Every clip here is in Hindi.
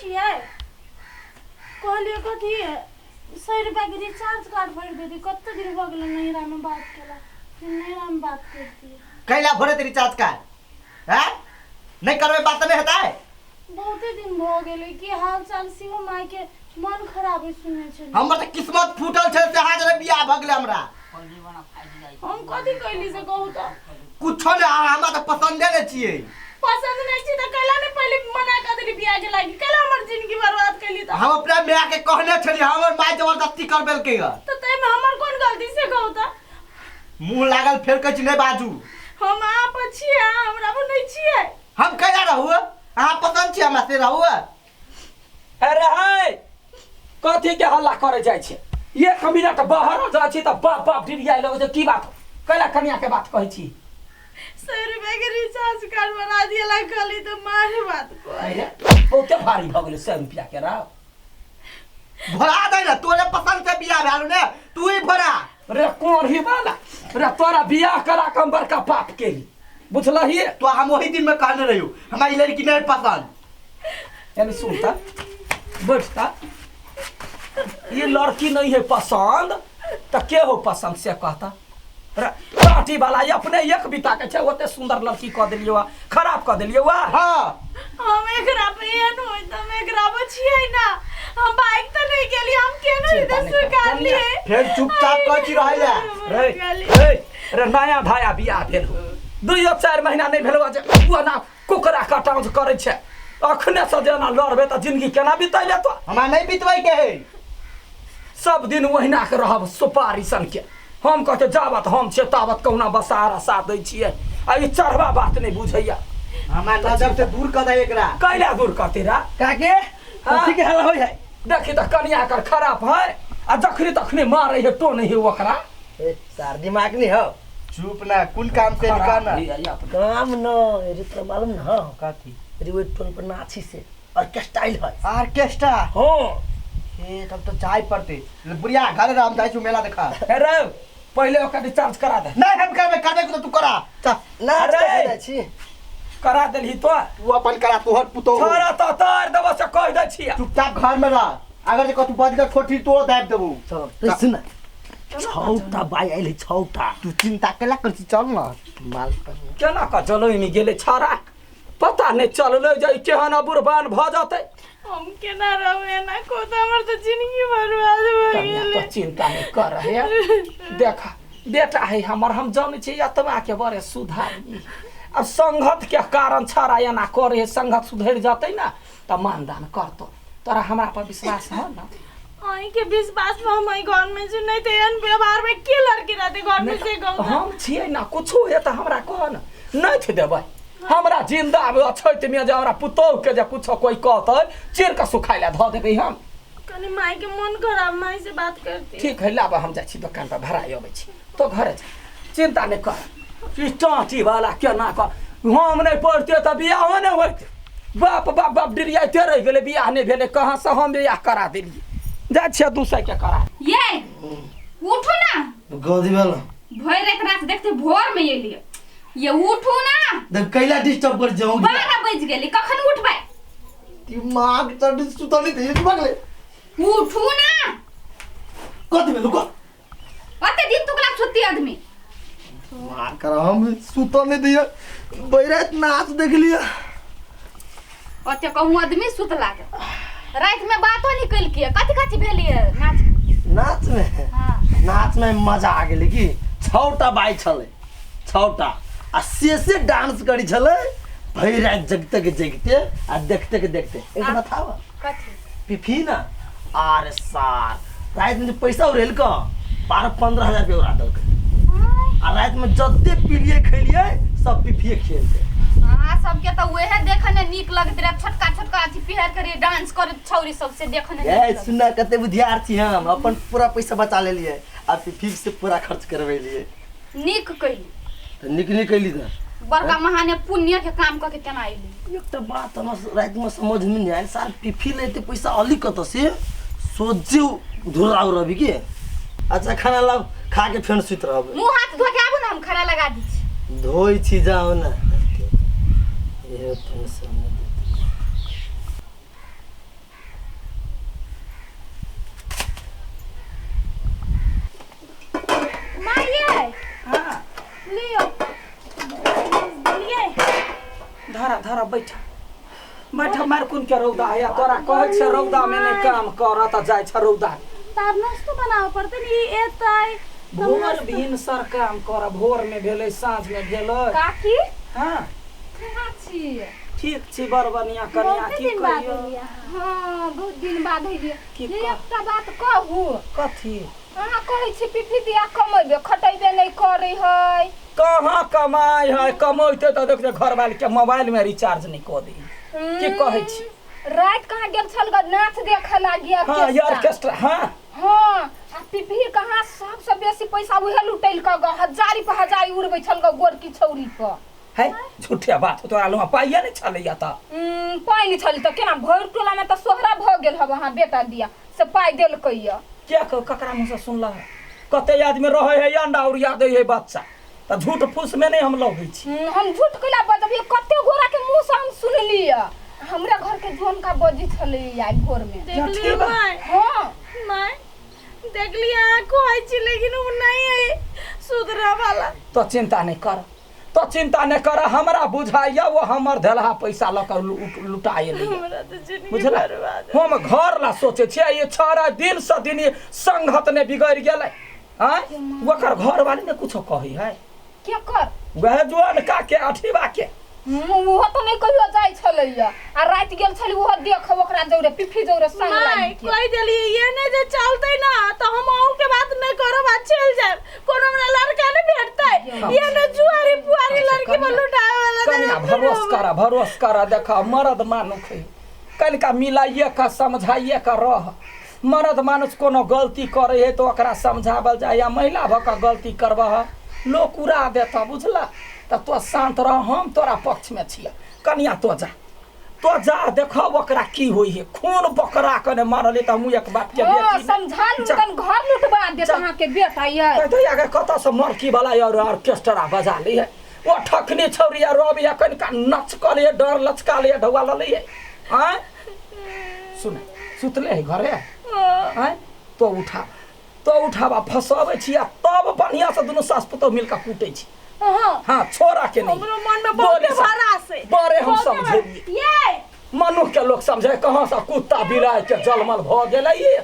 छिए कहलिए कथी 100 रुपया के रिचार्ज कार्ड भर देती कत दिन हो गेल नैरा में बात केला नैरा में बात करती कैला भरे ते रिचार्ज कार्ड हैं नहीं करबे बात नहीं होता है बहुते दिन हो गेले कि हाल चाल सिहो माय के मन खराब है सुने छै हमर त किस्मत फूटल छै से आज रे बियाह भ गेलै हमरा हम कथी कैली से कहू त कुछो ने हमरा त पसंदे नै छियै पसंद नहीं छी त कैला ने पहले मना कर देली बियाह के लागी कैला हमर जिंदगी बर्बाद कैली त हम अपने माय के कहने छली हमर माय जबरदस्ती करबेलकै ग त तै में हमर कोन गलती से कहू त मुंह लागल फेर कहै छी नै बाजू हम आप छिए हमरा पर नहीं छिए हम कैला रहू अहाँ पसंद छी हमरा से रहू अरे हाय कथी के हल्ला करे जाय छे एक मिनट बाहर जा छी त बाप बाप डिरिया लगे छे की बात कैला कन्या के बात कहै छी 100 रुपया के रिचार्ज कार्ड बना दिया ला खाली तो मारे बात को अरे बहुते भारी भ गेलै 100 रुपया के राव भरा दे ना तोरे पसंद से बियाह भेलु ने तू ही भरा रे कोन ही वाला रे तोरा बियाह करा के हम बड़का पाप केली बुझलही तो हम वही दिन में कहने रहियो हमरा ई लड़की नहीं पसंद यानी सुनता बैठता ये लड़की नहीं है पसंद तो के हो पसंद से कहता पार्टी वाला ये अपने एक बिता के छे ओते सुंदर लड़की क देलियो खराब क देलियो हां हम एकरा पे एन होय त हम एकरा बचिए ना हम बाइक त नहीं गेली हम केनो इधर से कर लिए फिर चुपचाप कथि रहैला रे रे नया भाया बियाह भेल 2-4 महीना नहीं भेलवा जे बुआ ना कुकरा कटाउज करे छे अखने से जेना लड़बे त जिंदगी केना बितैले तो हमरा नहीं बितबै के है सब दिन वहिना के रहब सुपारी सन के हम कहते जावत हम छे तावत कहुना बसारा साथ दै छिए आ ई चढ़वा बात नहीं बुझैया हमरा नजर से दूर क दे एकरा कैला दूर करते रा काके कथि के हल्ला होय है देखि त कन्या कर खराब है आ जखनी तखनी मारे है तो नहीं ओकरा ए सार दिमाग नहीं हो चुप ना कुल काम से निकालना काम न रे तो मालूम न हो कथि रे वो टोन पर नाची से ऑर्केस्ट्रा है ऑर्केस्ट्रा हो ए तब तो चाय पड़ते बुढ़िया घर राम जाय छु मेला देखा अरे पहले ओकर रिचार्ज करा दे नहीं हम करबे तो तू करा ना अरे! रे छी करा देलही तो तू अपन करा तोहर पुतो छोरा तो तार देबो से कह दे छिए चुपचाप घर में रह अगर जे कतु बज के ठोठी तो दाब देबू चल सुन छौटा बाई आइले छौटा तू चिंता केला करछि चल न माल पर केना का चलो इमी गेले छोरा पता नहीं चलले जे केहन बुरबान भ जाते हम केना रहबे ना को त हमर त जिंदगी बर्बाद भ गेले तो चिंता नहीं कर रहे देखा बेटा है हमर हम जाने छी अतवा के बारे सुधार अब संगत के कारण छरा एना करे संगत सुधर जाते ना त मानदान करतो तोरा हमरा पर विश्वास है ना आई के विश्वास में हम घर में जो नहीं थे अन व्यवहार में के लड़की रहते घर में से गाँव हम छिए ना कुछो है त हमरा कह न नहीं थे देबै हमरा जिंदा अछैत में जे हमरा पुतौ के जे कुछो कोई कहतै चीर के सुखाइला ध देबै हम कनी माई के मन खराब माई से बात करती ठीक है लाब हम जाइ छी दुकान पर भराई अबै छी तो घरे जा चिंता नहीं कर ई टाटी वाला केना का हम नहीं पढ़ते त बियाह नहीं होते बाप बाप बाप डिरियाते रह गेले बियाह नहीं भेले कहां से हम बियाह करा देलिए जा छ दूसरे के करा ये उठो ना गोदी वाला भोर रात देखते भोर में एलिए ये उठो ना देख कैला डिस्टर्ब कर जाऊं 12 बज गेली कखन उठबै दिमाग तड़ सुतली दे दिमाग ले उठो ना कथि में लुको ओते दिन तुकला छुट्टी आदमी मार कर हम सुतने दिया बैरात नाच देख लिया ओते कहूं आदमी सुतला रात में बातो निकल के कथि भेलिए नाच नाच में हां नाच में मजा आ गेली की छौटा बाई छले छौटा आ से डांस करी छले भई रात जगते के जगते आ देखते के देखते एक बात था कथि पिफी ना आरे सार रात में पैसा उरेल का 12-15 हजार रुपया उड़ा दल आ रात में जत्ते पीलिए खेलिए सब पिफिए खेलते हां सबके त वेहे देखने नीक लगत रे छोटका छोटका अथि पिहर करे डांस करे छौरी सब से देखने ए सुना कते बुद्धियार्थी हम अपन पूरा पैसा बचा ले लिए आ पिफी से पूरा खर्च करवे लिए नीक कइली तो निकली कैली था बड़का महाने पुण्य के काम करके केना आइली एक तो बात हम रात में समझ में नहीं आयल साल पिफी लेते पैसा अली कत से सोचे धुराउ रवि के अच्छा खाना लाओ खा के फेन सुत रहब मुंह हाथ धो के आबू ना हम खाना लगा दी छी धोई छी जाओ ना ये टेंशन धरा धरा बैठा बैठा मार कुन के रौदा है तोरा कहै छ रौदा में नहीं काम कर त जाय छ रौदा तार नाश्ता बनावे पड़ते नी एतै भोर भिन सर काम कर भोर में भेलै साँझ में भेलै काकी हां कहाँ छी ठीक छी बड़ बढ़िया कनिया की कहियो हाँ बहुत दिन बाद है की ये कह? एकटा बात कहू कथी अहाँ कहै छी पिपली दिया कमेबे खटेबे नहीं करे है कहाँ कमाई है कमैते तो देखते घर वाले के मोबाइल में रिचार्ज नहीं कर दी की कहै छी रात कहाँ गेल छल ग नाच देखे लागी हाँ ये ऑर्केस्ट्रा हाँ हाँ आ पिपली कहाँ सबसे बेसी पैसा उहे लुटैल क ग हजारी पे हजारी उड़बै छल ग गोरकी छौरी पर है झूठे बात तोरा लुमा पाइए नहीं चलैया त पाई छल त केना भर टोला में त सोहरा भ गेल हब अहाँ बेटा दिया से पाई देलकैया क्या ककरा मुंह से सुनला है कते आदमी रहे है अंडा और याद है बच्चा त झूठ फूस में नहीं हम लगै छी हम झूठ कइला बजबिए कते गोरा के मुंह से हम सुनलिया हमरा घर के जोन का बजी छले या भोर में देखलिए माय हां माय देखलिए कहै छी लेकिन उ नहीं है सुधरा वाला तो चिंता नहीं कर तो चिंता नहीं कर हमरा बुझाइया वो हमर धलहा पैसा लकर लुटाए लिए हमरा तो जिंदगी बुझला बर्बाद हम घर ला सोचे छियै ये छारा दिन से दिन ये संगत ने बिगड़ गेलै हां ओकर घर वाले ने कुछो कही है क्या कर वह जोन का के अठीबा के वो तो नहीं कहियो जाय छलैया आ रात गेल छली वो देख ओकरा जौरे पिफी जौरे संग नहीं लागी के कोई दिलिए ये नहीं जे चलते ना तो हम आऊ के बात नहीं करब आ चल जाए कोनो हमरा लड़का नहीं भेटतै ये ने जुआरी पुआरी लड़की में लुटाए वाला कनिया भरोस कर देखा मर्द मानुख है कनिका मिलाइए का समझाइए का रह मर्द मानुष कोनो गलती करे है तो ओकरा समझावल जाए या महिला भका गलती करबह लोग उड़ा देता बुझला त तो शांत रह हम तोरा पक्ष में छिया कनिया तो जा देखो ओकरा की होई है खून बकरा कने मारले त हम एक बात के बेटी समझा लू तन घर लुटवा दे अहाँ के बेटा ये तो आगे कत से मरकी वाला और ऑर्केस्ट्रा बजा ली है वो ठखनी छौरिया रवि या कनिका नच करे डर लचका ले ढवा ले है हां सुन सुतले है घरे हां तो उठावा फसावे छिया तब बढ़िया से दोनों सास पुतौ मिल के कूटै छी हां छोरा के नहीं हमरो मन में बहुत भरास है बड़े हम समझे ये मनुष्य के लोग समझे कहां से कुत्ता बिराय के जलमल भ गेलै ये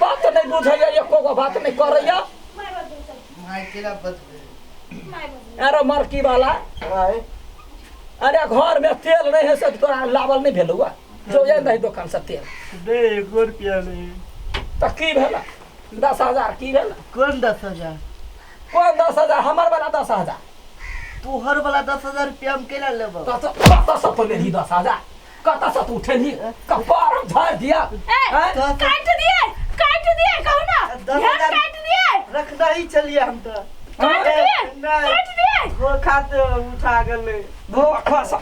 बात नहीं बुझैया एको गो बात नहीं करैया माय केला बच अरे मरकी वाला अरे घर में तेल नहीं है से तोरा लावल नहीं भेलुआ जो ये नहीं दुकान से तेल दे 1 रुपया नहीं त की भेला 10,000 की भेला कौन 10,000 कौन 10,000 हमर वाला 10,000 तोहर वाला 10,000 रुपया हम केला लेबो कत से तो लेली 10,000 कत से तू उठेली कपार झाड़ दिया काट दिए कहू ना 10,000 काट दिए रखना ही चलिए हम तो काट दिए वो खाते उठा गेले भो खसा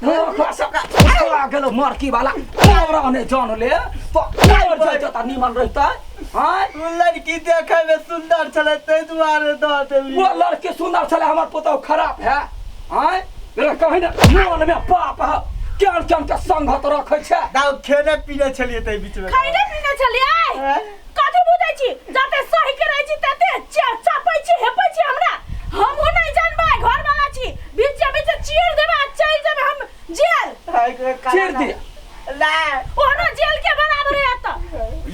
उठा गेलो मरकी वाला हमरा ने जान ले तो और जाय त निमन रहता हां वो लड़की देखे में सुंदर छले ते दुआरे दो देवी वो लड़की सुंदर छले हमर पुतौ खराब है हां मेरा कहि ना मन में पाप है केन के संगत रखै छै दाऊ खेने पीने छलिए ते बीच में खाइने पीने चलिए कथि बुझै छी जाते सही करे छी तते चापै छी हेपै छी हमरा हम हो नहीं जानबा घर वाला छी बीच चीर देबा चल जेबे हम जेल चीर दिया ला ओना जेल के बराबर है त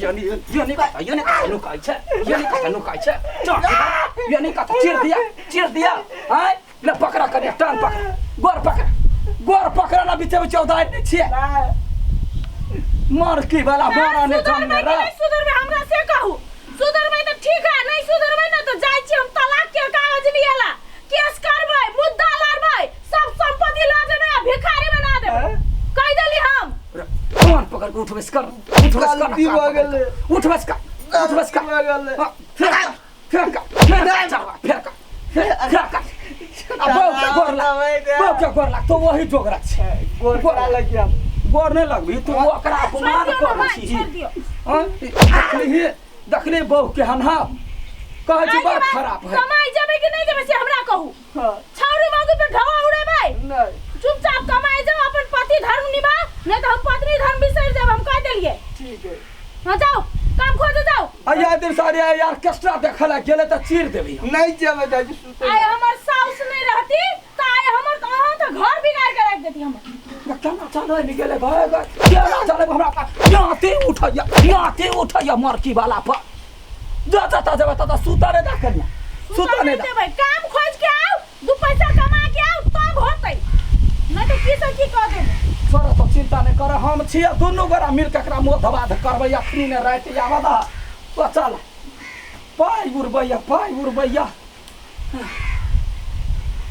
यानी का नुकाई छै यानी का चीर दिया हां ले पकड़ा कर टांग पकड़ गोर पकड़ा ना बीच में 14 नहीं छिए मरकी वाला मारा ने जान में रा सुधरबे हमरा से कहू सुधरबे त ठीक है नहीं सुधरबे ना तो जाय छी हम तलाक के कागज लियाला केस करबै मुद्दा लड़बै सब संपत्ति ला देबै भिखारी बना देबै कह देली हम कौन पकड़ के उठबस कर गलती हो गेले उठबस कर फेर तो वही जोगरा छै गोरा लगिया गोर नहीं लगबी तू ओकरा अपमान कर छी हां देखली बहु के हन्हा कहे छी बात खराब है कमाई जेबै कि नहीं जेबै से हमरा कहू छौरी मौगी पे ढवा उड़ेबै नहीं चुपचाप कमाई जाओ अपन पति धर्म निभा नहीं तो हम पत्नी धर्म बिसर जाब हम कह देलिए ठीक है हां जाओ काम खोज जाओ आया दिन सारे यार केस्ट्रा देखला गेले त चीर देबी नहीं जेबै दादी सुते आय हमर साउस नहीं रहती त आय हमर कहां त घर बिगाड़ के रख दी हम केना चले नि गेले भाई केना चले हमरा याते उठैया मरकी वाला पर जा जब ता सुता रे दा कन्या सुता ने दा देबै काम खोज के आओ दू पैसा कमा के आओ तब होतै नहीं तो की सब की कह देबै छोरा तो चिंता नहीं कर हम छियै दुनू गोरा मिल के एकरा मुंह दबा दे करबै अखनी ने रात आवा दा तो चल पाई उड़बैया